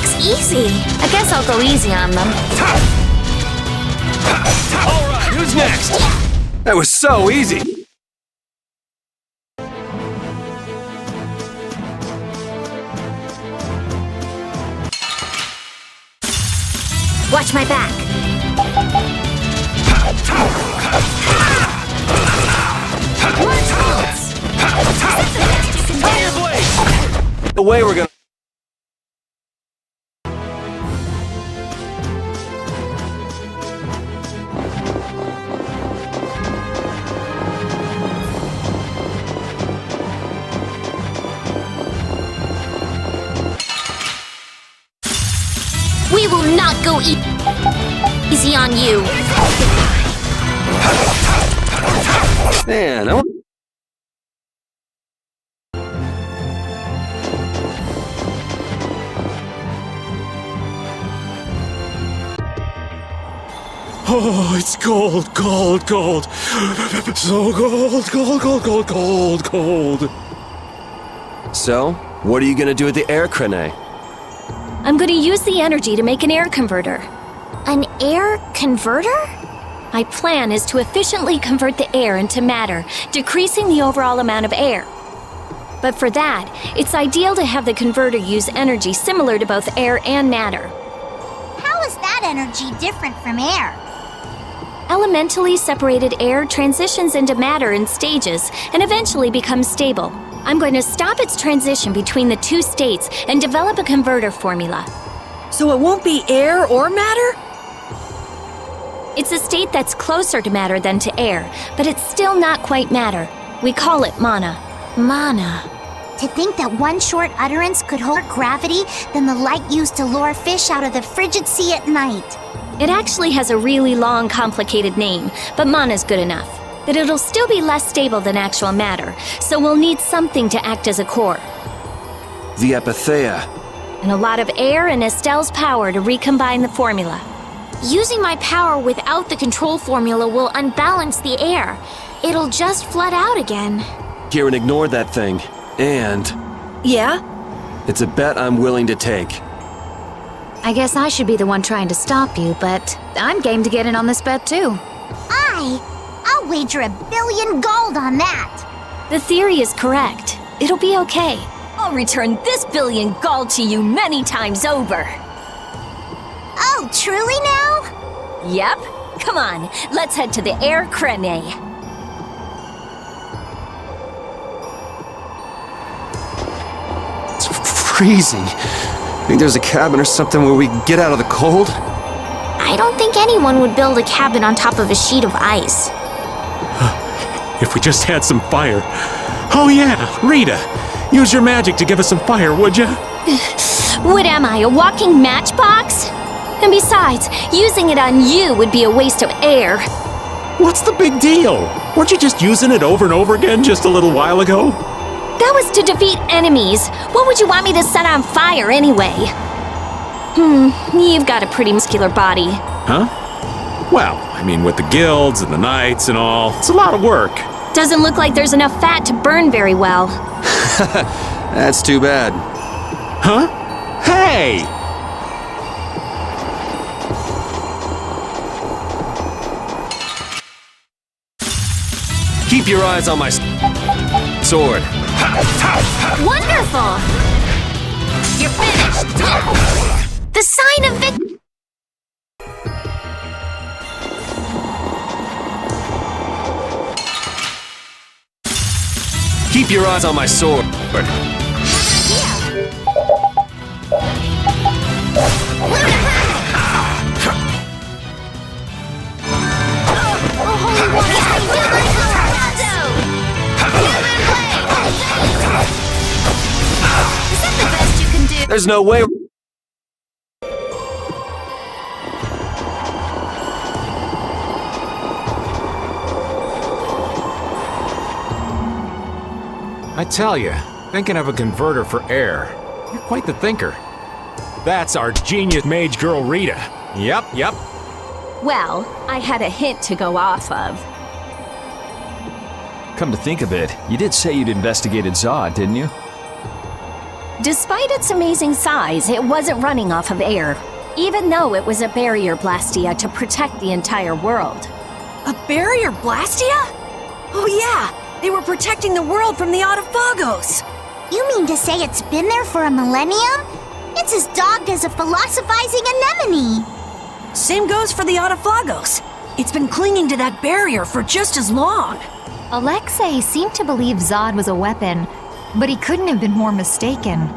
looks easy. I guess I'll go easy on them. Alright, who's next? That was so easy! Watch my back. Fire blade! The way we're gonna... We will not go easy on you. Man, I want... Oh, it's cold, cold, cold. So cold, cold, cold, cold, cold, cold. So, what are you gonna do with the air crane? I'm going to use the energy to make an air converter. An air converter? My plan is to efficiently convert the air into matter, decreasing the overall amount of air. But for that, it's ideal to have the converter use energy similar to both air and matter. How is that energy different from air? Elementally separated air transitions into matter in stages and eventually becomes stable. I'm going to stop its transition between the two states and develop a converter formula. So it won't be air or matter? It's a state that's closer to matter than to air, but it's still not quite matter. We call it mana. Mana. To think that one short utterance could hold more gravity than the light used to lure fish out of the frigid sea at night. It actually has a really long, complicated name, but mana's good enough. But it'll still be less stable than actual matter, so we'll need something to act as a core. The Epitheia. And a lot of air and Estelle's power to recombine the formula. Using my power without the control formula will unbalance the air. It'll just flood out again. Kieran ignored that thing. And... Yeah? it's a bet I'm willing to take. I guess I should be the one trying to stop you, but I'm game to get in on this bet too. I'll wager 1 billion gold on that. The theory is correct. It'll be okay. I'll return this 1 billion gold to you many times over. Oh, truly now? Yep. Come on, let's head to the air crane. It's freezing. Think there's a cabin or something where we can get out of the cold? I don't think anyone would build a cabin on top of a sheet of ice. If we just had some fire. Oh yeah, Rita, use your magic to give us some fire, would ya? What am I, a walking matchbox? And besides, using it on you would be a waste of air. What's the big deal? Weren't you just using it over and over again just a little while ago? That was to defeat enemies. What would you want me to set on fire anyway? You've got a pretty muscular body. Huh? Well, I mean, with the guilds and the knights and all, it's a lot of work. Doesn't look like there's enough fat to burn very well. That's too bad. Huh? Hey! Keep your eyes on my sword. Wonderful! You're finished! The sign of victory! Keep your eyes on my sword. There's no way. I tell you, thinking of a converter for air. You're quite the thinker. That's our genius mage girl Rita. Yep. Well, I had a hint to go off of. Come to think of it, you did say you'd investigated Zod, didn't you? Despite its amazing size, it wasn't running off of air, even though it was a barrier blastia to protect the entire world. A barrier blastia? Oh yeah, they were protecting the world from the Autophagos. You mean to say it's been there for a millennium? It's as dogged as a philosophizing anemone. Same goes for the Autophagos. It's been clinging to that barrier for just as long. Alexei seemed to believe Zod was a weapon, but he couldn't have been more mistaken.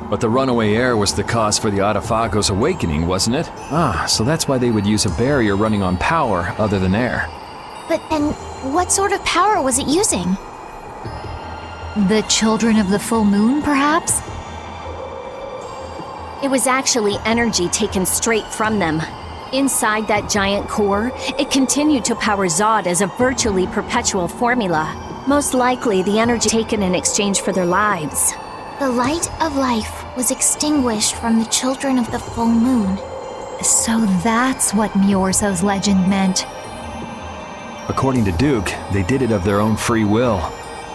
But the runaway air was the cause for the Autophagos' awakening, wasn't it? Ah, so that's why they would use a barrier running on power other than air. But then, what sort of power was it using? The children of the full moon, perhaps? It was actually energy taken straight from them. Inside that giant core, it continued to power Zod as a virtually perpetual formula. Most likely the energy taken in exchange for their lives. The light of life was extinguished from the children of the full moon. So that's what Miorso's legend meant. According to Duke, they did it of their own free will.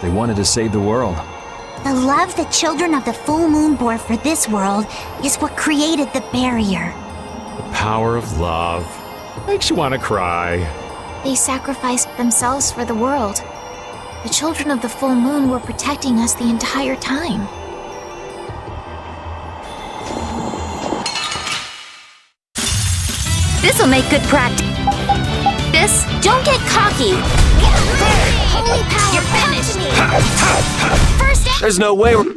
They wanted to save the world. The love the children of the full moon bore for this world is what created the barrier. The power of love. Makes you want to cry. They sacrificed themselves for the world. The children of the full moon were protecting us the entire time. This'll make good practice. Don't get cocky! Holy power, you're finished! First aid! There's no way we're...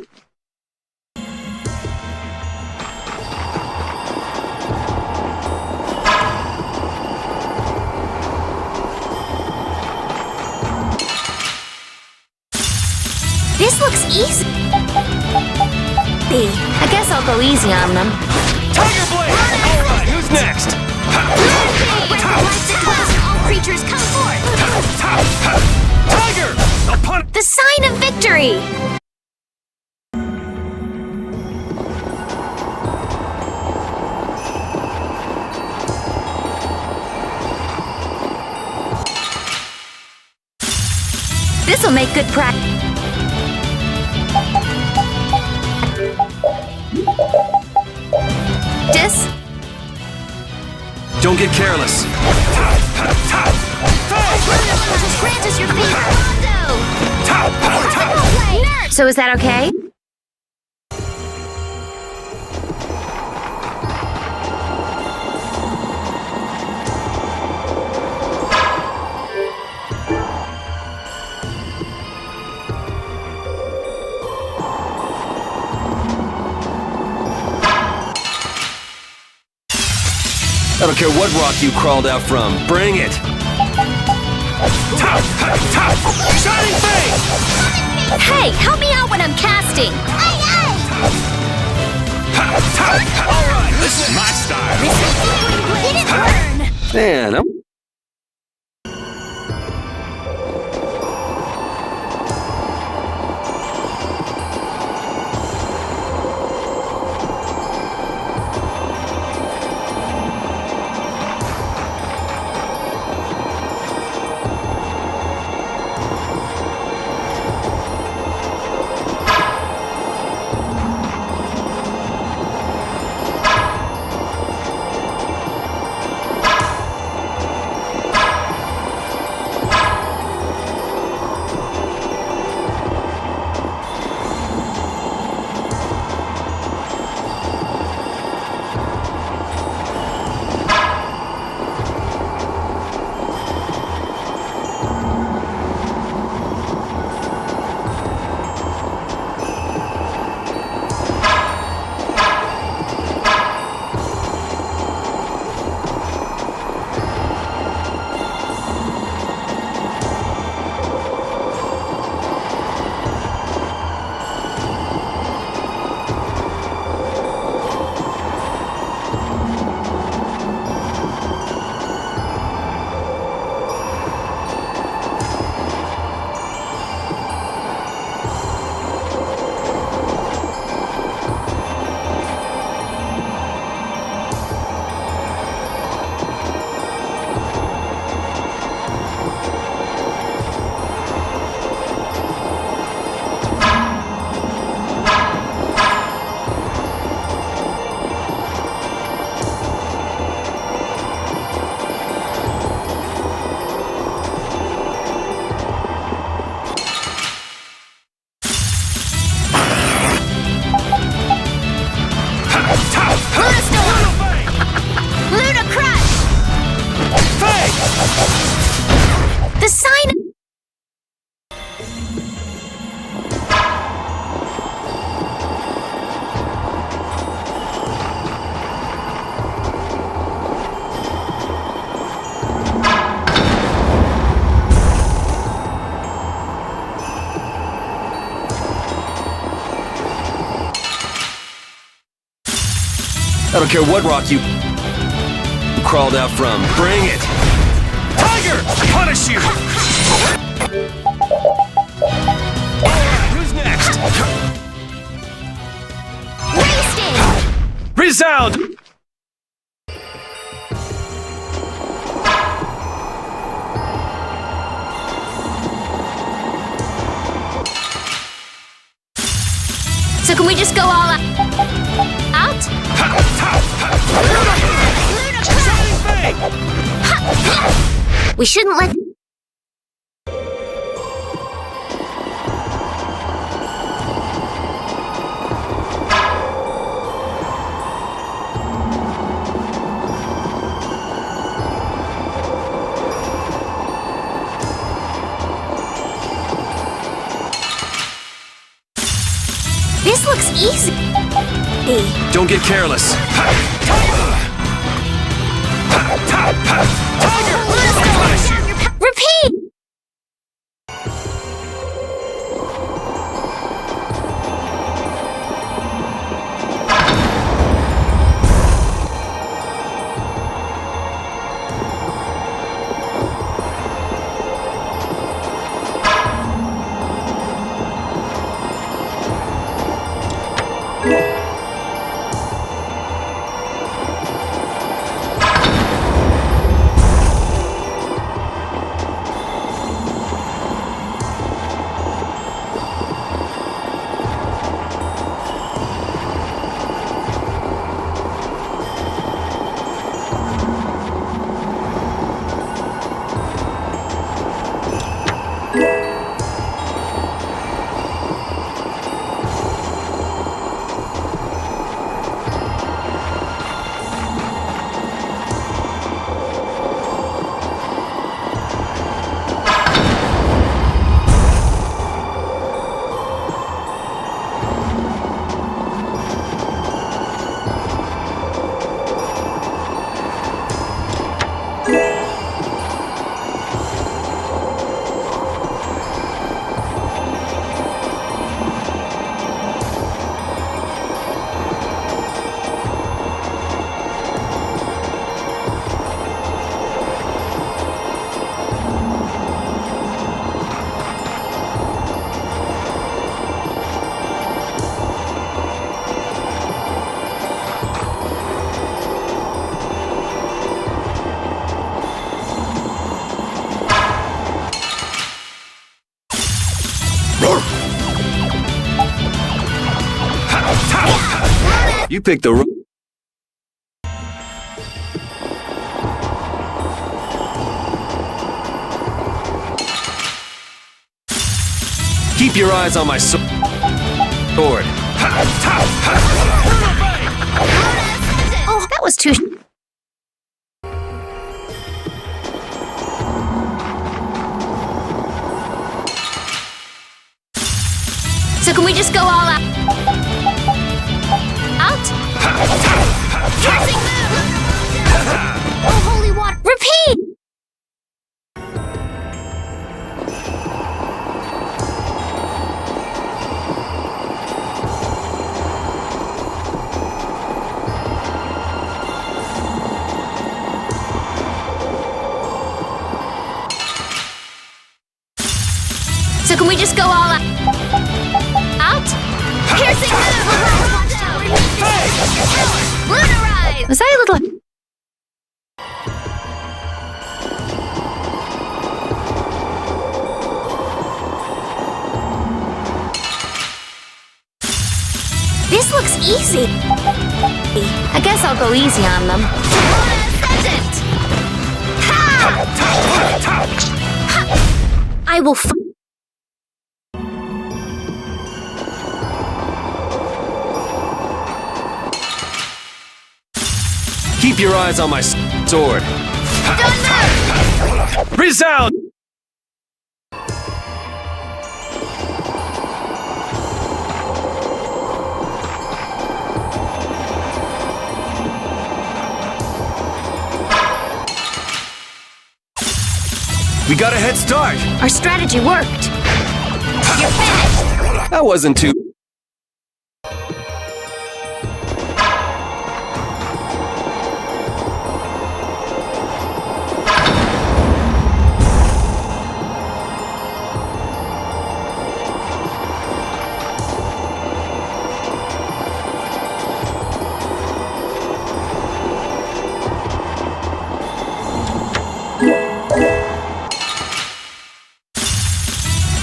This looks easy. I guess I'll go easy on them. Tiger Blade! Alright, who's next? All creatures come forth! Tiger! The sign of victory! This'll make good practice. Don't get careless. Just grant us your favor! So is that okay? I don't care what rock you crawled out from. Bring it! Shining Face! Hey, help me out when I'm casting! Alright, this is my style! Didn't burn! Man, I'm... don't care what rock you crawled out from. Bring it! Tiger! Punish you! Who's next? Wasted! Resound! So can we just go all out? We shouldn't let... This looks easy. Don't get careless. Repeat! You picked the wrong... Keep your eyes on my sword. Oh, that was too... So can we just go all out? Piercing move! Oh, holy water! Repeat! So can we just go all out? Piercing move! Lunarize! Was I a little... This looks easy. I guess I'll go easy on them. Ascendant! Ha! I will... Keep your eyes on my sword. Thunder! Resound! We got a head start. Our strategy worked. You're finished. That wasn't too...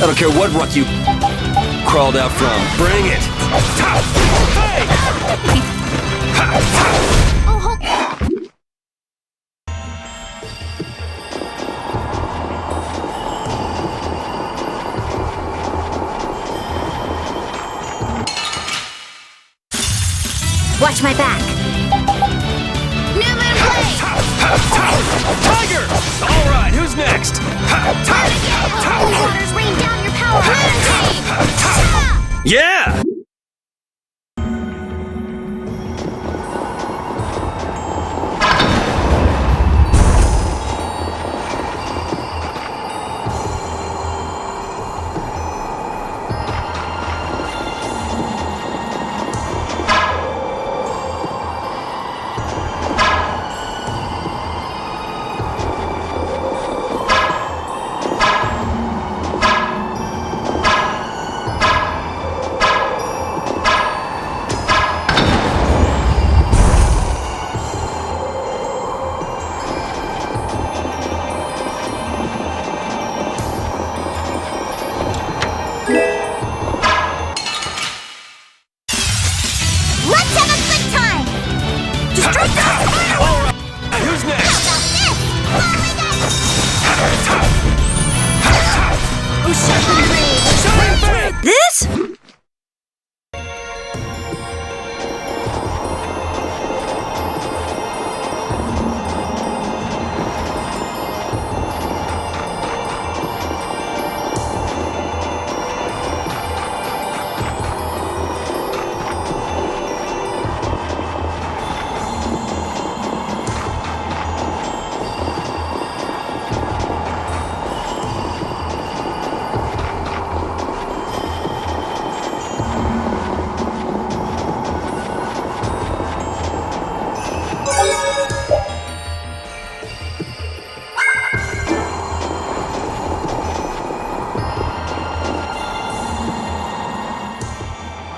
I don't care what rock you crawled out from. Bring it! Oh, hold. Watch my back. New moon blade! Tiger! All right, who's next? Holy waters, rain down your power. Undine! Yeah! Let's have a good time! Destroy that! All right, who's next? This?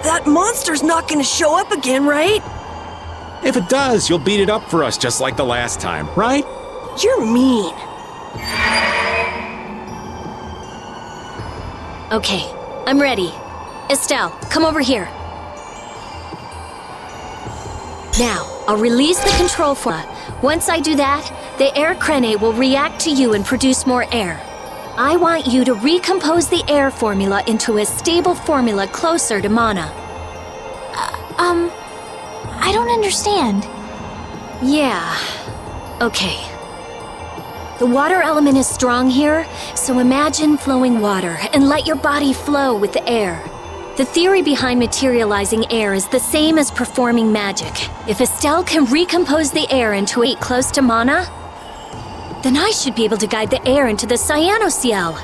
That monster's not gonna show up again, right? If it does, you'll beat it up for us just like the last time, right? You're mean. Okay, I'm ready. Estelle, come over here. Now, I'll release the control formula. Once I do that, the air crenate will react to you and produce more air. I want you to recompose the air formula into a stable formula closer to mana. I don't understand. Yeah. Okay. The water element is strong here, so imagine flowing water and let your body flow with the air. The theory behind materializing air is the same as performing magic. If Estelle can recompose the air into a close to mana, then I should be able to guide the air into the Cyanociel.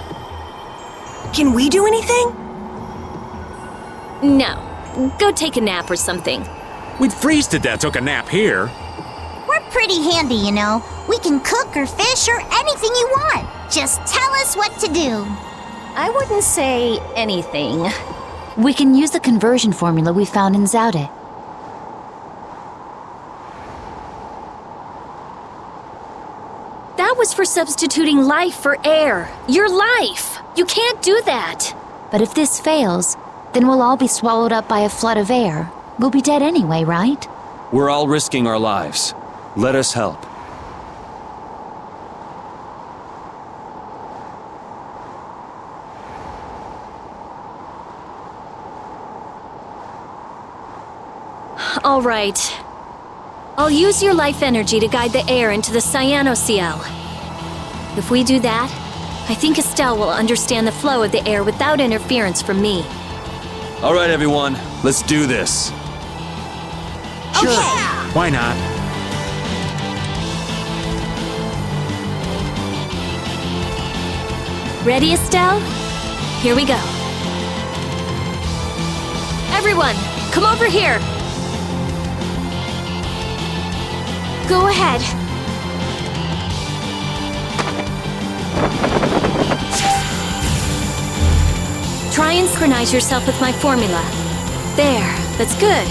Can we do anything? No. Go take a nap or something. We'd freeze to death took a nap here. We're pretty handy, you know. We can cook or fish or anything you want. Just tell us what to do. I wouldn't say anything. We can use the conversion formula we found in Zaude. That was for substituting life for air. Your life! You can't do that! But if this fails, then we'll all be swallowed up by a flood of air. We'll be dead anyway, right? We're all risking our lives. Let us help. All right. I'll use your life energy to guide the air into the Cyanociel. If we do that, I think Estelle will understand the flow of the air without interference from me. All right, everyone. Let's do this. Sure. Why not? Ready, Estelle? Here we go. Everyone, come over here. Go ahead. Try and synchronize yourself with my formula. There, that's good.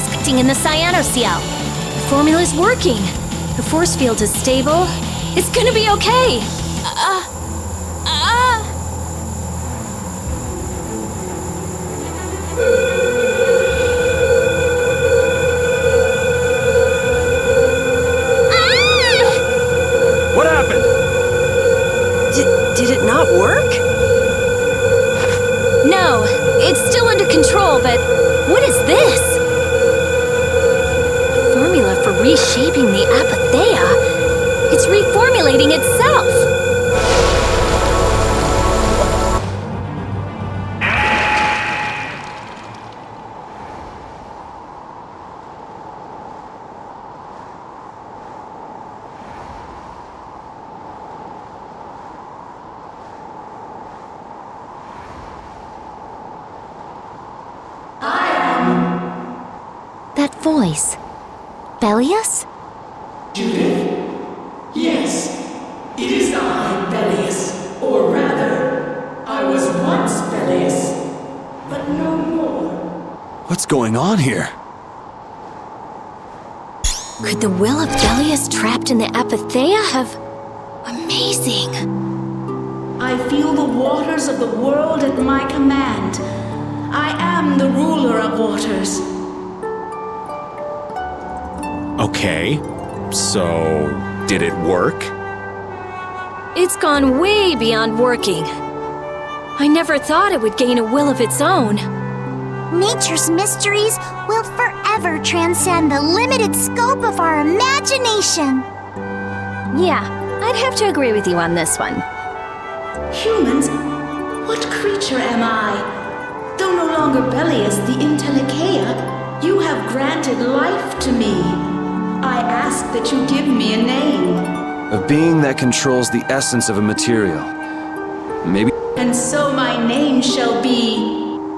is acting in the cyanocell. The formula's working. The force field is stable. It's gonna be okay. What happened? Did it not work? No, it's still under control, but what is this? A formula for reshaping the apatheia. It's reformulating itself. That voice. Bellius? Judith? Yes, it is I, Bellius. Or rather, I was once Bellius, but no more. What's going on here? Could the will of Bellius trapped in the apatheia have... Amazing. I feel the waters of the world at my command. I am the ruler of waters. Okay, so did it work? It's gone way beyond working. I never thought it would gain a will of its own. Nature's mysteries will forever transcend the limited scope of our imagination. Yeah, I'd have to agree with you on this one. Humans? What creature am I? Though no longer Bellius the Intellicheia, you have granted life to me. I ask that you give me a name. A being that controls the essence of a material. Maybe... And so my name shall be...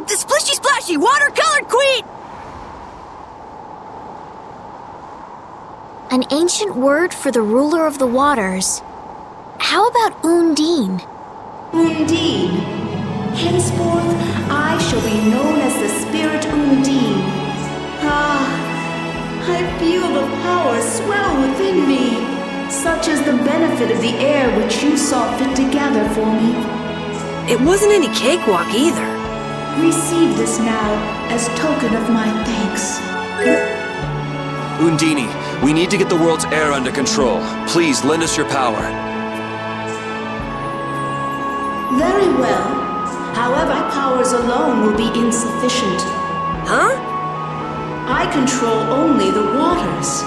The Splishy Splashy Watercolored Queen! An ancient word for the ruler of the waters. How about Undine? Undine. Henceforth, I shall be known as the Spirit Undine. Ah, I feel the power swell within me. Such is the benefit of the air which you saw fit to gather for me. It wasn't any cakewalk either. Receive this now as token of my thanks. Undine, we need to get the world's air under control. Please, lend us your power. Very well. However, my powers alone will be insufficient. Huh? I control only the waters.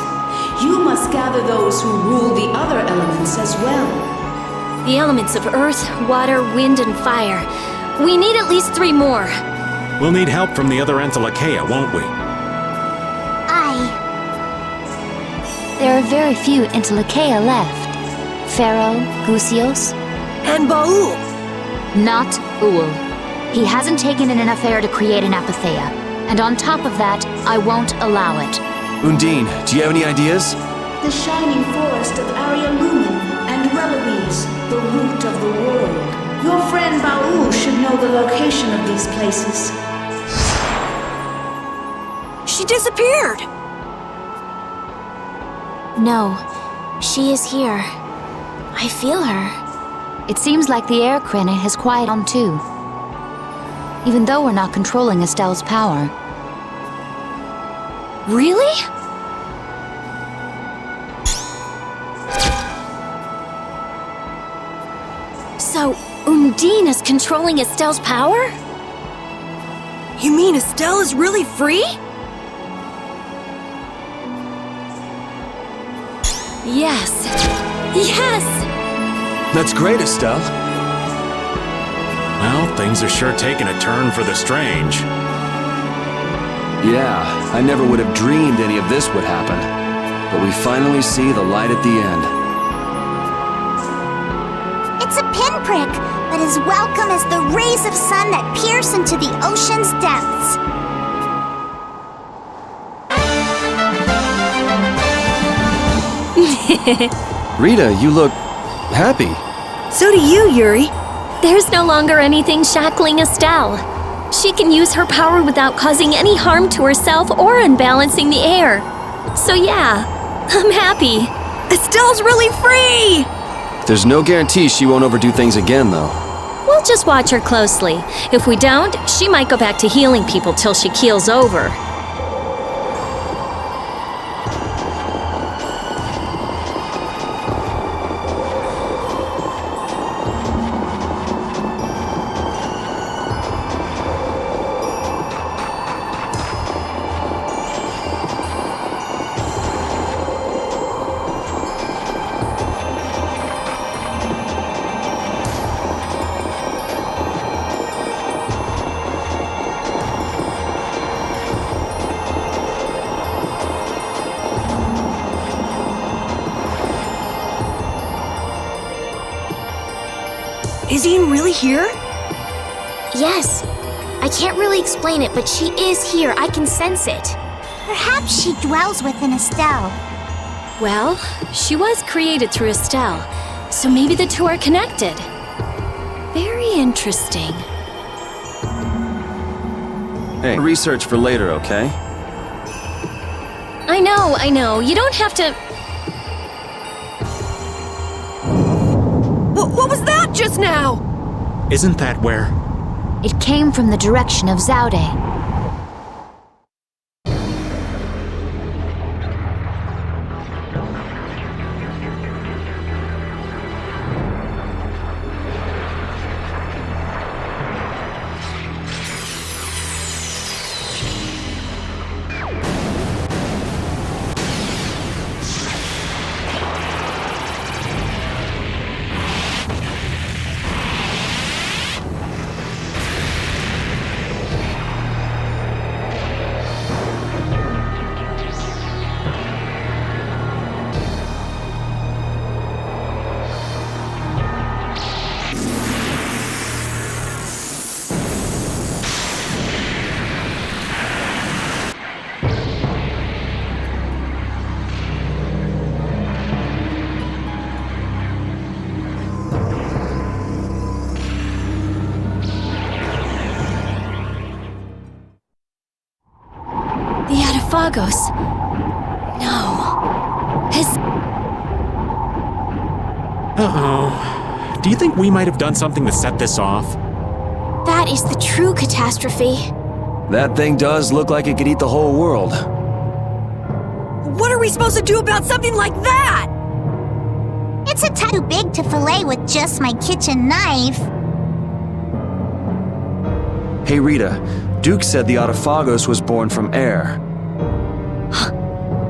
You must gather those who rule the other elements as well. The elements of earth, water, wind, and fire. We need at least 3 more. We'll need help from the other Intellicheia, won't we? There are very few Intellicheia left. Pharaoh, Gusios. And Baul. Not Uul. He hasn't taken in enough air to create an apatheia. And on top of that, I won't allow it. Undine, do you have any ideas? The shining forest of Arialumen and Reloise, the root of the world. Your friend Baul should know the location of these places. She disappeared! No, she is here. I feel her. It seems like the air crenate has quieted on too. Even though we're not controlling Estelle's power. Really? So, Undine is controlling Estelle's power? You mean Estelle is really free? Yes. Yes! That's great, Estelle. Well, things are sure taking a turn for the strange. Yeah, I never would have dreamed any of this would happen. But we finally see the light at the end. It's a pinprick, but as welcome as the rays of sun that pierce into the ocean's depths. Rita, you look happy. So do you, Yuri. There's no longer anything shackling Estelle. she can use her power without causing any harm to herself or unbalancing the air. So yeah, I'm happy. Estelle's really free! There's no guarantee she won't overdo things again, though. We'll just watch her closely. If we don't, she might go back to healing people till she keels over. Is Undine really here? Yes. I can't really explain it, but she is here. I can sense it. Perhaps she dwells within Estelle. Well, she was created through Estelle, so maybe the two are connected. Very interesting. Hey, research for later, okay? I know. You don't have to... What was that just now? Isn't that where? It came from the direction of Zaude. The Adafagos. No. Uh-oh. Do you think we might have done something to set this off? That is the true catastrophe. That thing does look like it could eat the whole world. What are we supposed to do about something like that? It's a tad too big to fillet with just my kitchen knife. Hey Rita, Duke said the Adafagos was born from air.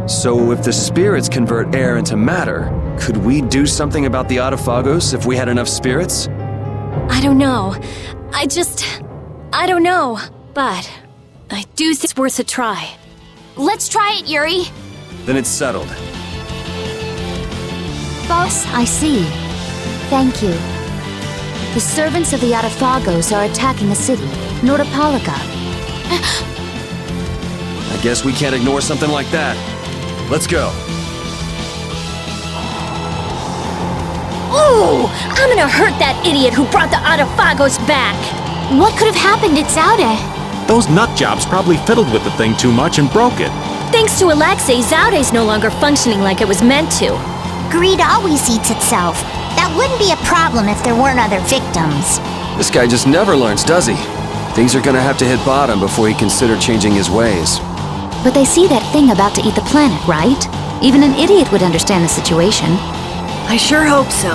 So if the spirits convert air into matter, could we do something about the Adafagos if we had enough spirits? I don't know. I don't know. But I do think it's worth a try. Let's try it, Yuri. Then it's settled. Boss, I see. Thank you. The servants of the Adafagos are attacking a city, Nordopolica. I guess we can't ignore something like that. Let's go. Ooh! I'm gonna hurt that idiot who brought the Adafagos back! What could have happened at Zaude? Those nut jobs probably fiddled with the thing too much and broke it. Thanks to Alexei, Zaude's no longer functioning like it was meant to. Greed always eats itself. That wouldn't be a problem if there weren't other victims. This guy just never learns, does he? Things are gonna have to hit bottom before he consider changing his ways. But they see that thing about to eat the planet, right? Even an idiot would understand the situation. I sure hope so.